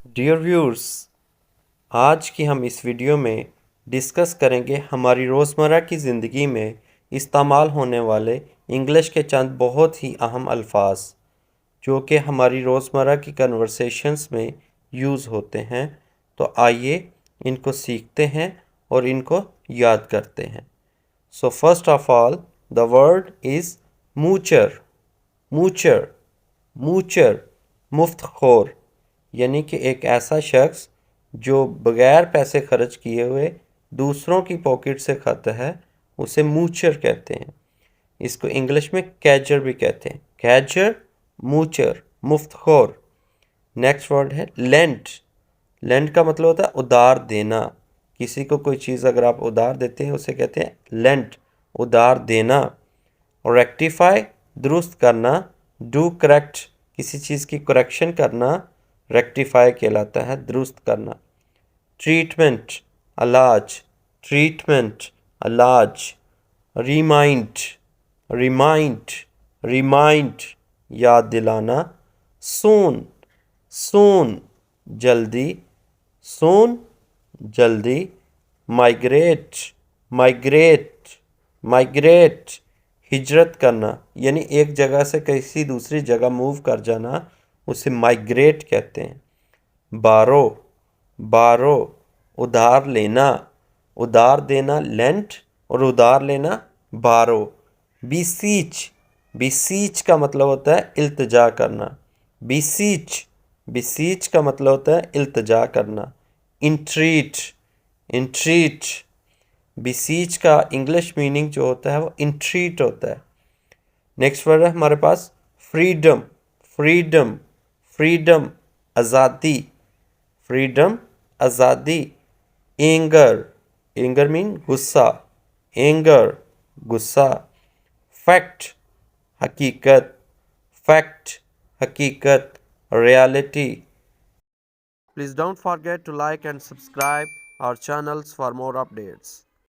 Dear viewers, आज की हम इस वीडियो में डिस्कस करेंगे हमारी रोज़मर्रा की ज़िंदगी में इस्तेमाल होने वाले इंग्लिश के चंद बहुत ही अहम अल्फाज जो कि हमारी रोज़मर्रा की कन्वर्सेशंस में यूज़ होते हैं। तो आइए इनको सीखते हैं और इनको याद करते हैं। So first of all the word is moocher. Moocher, moocher, मुफ्तखोर, यानी कि एक ऐसा शख्स जो बगैर पैसे खर्च किए हुए दूसरों की पॉकेट से खाता है, उसे मूचर कहते हैं। इसको इंग्लिश में कैचर भी कहते हैं। कैचर, मूचर, मुफ्तखोर। नेक्स्ट वर्ड है लेंट। लेंट का मतलब होता है उधार देना। किसी को कोई चीज़ अगर आप उधार देते हैं उसे कहते हैं लेंट, उधार देना। और रेक्टिफाई, दुरुस्त करना। डू करेक्ट, किसी चीज़ की करेक्शन करना रेक्टिफाई कहलाता है, दुरुस्त करना। ट्रीटमेंट, इलाज। ट्रीटमेंट, इलाज। रिमाइंड, रिमाइंड, रिमाइंड, याद दिलाना। सून, सून, जल्दी। सून, जल्दी। माइग्रेट, माइग्रेट, माइग्रेट, हिजरत करना, यानी एक जगह से किसी दूसरी जगह मूव कर जाना, उसे माइग्रेट कहते हैं। बारो, बारो, उधार लेना। उधार देना लेंट और उधार लेना बारो। बीसीच, बीसीच का मतलब होता है इल्तिजा करना। बीसीच, बीसीच का मतलब होता है इल्तिजा करना। इंट्रीट, इंट्रीट, बीसीच का इंग्लिश मीनिंग जो होता है वो इंट्रीट होता है। नेक्स्ट वर्ड है हमारे पास फ्रीडम। फ्रीडम, फ्रीडम, आज़ादी। फ्रीडम, आज़ादी। एंगर, एंगर मीन गुस्सा। एंगर, गुस्सा। फैक्ट, हकीकत। फैक्ट, हकीकत, reality. Please don't forget to like and subscribe our channels for more updates.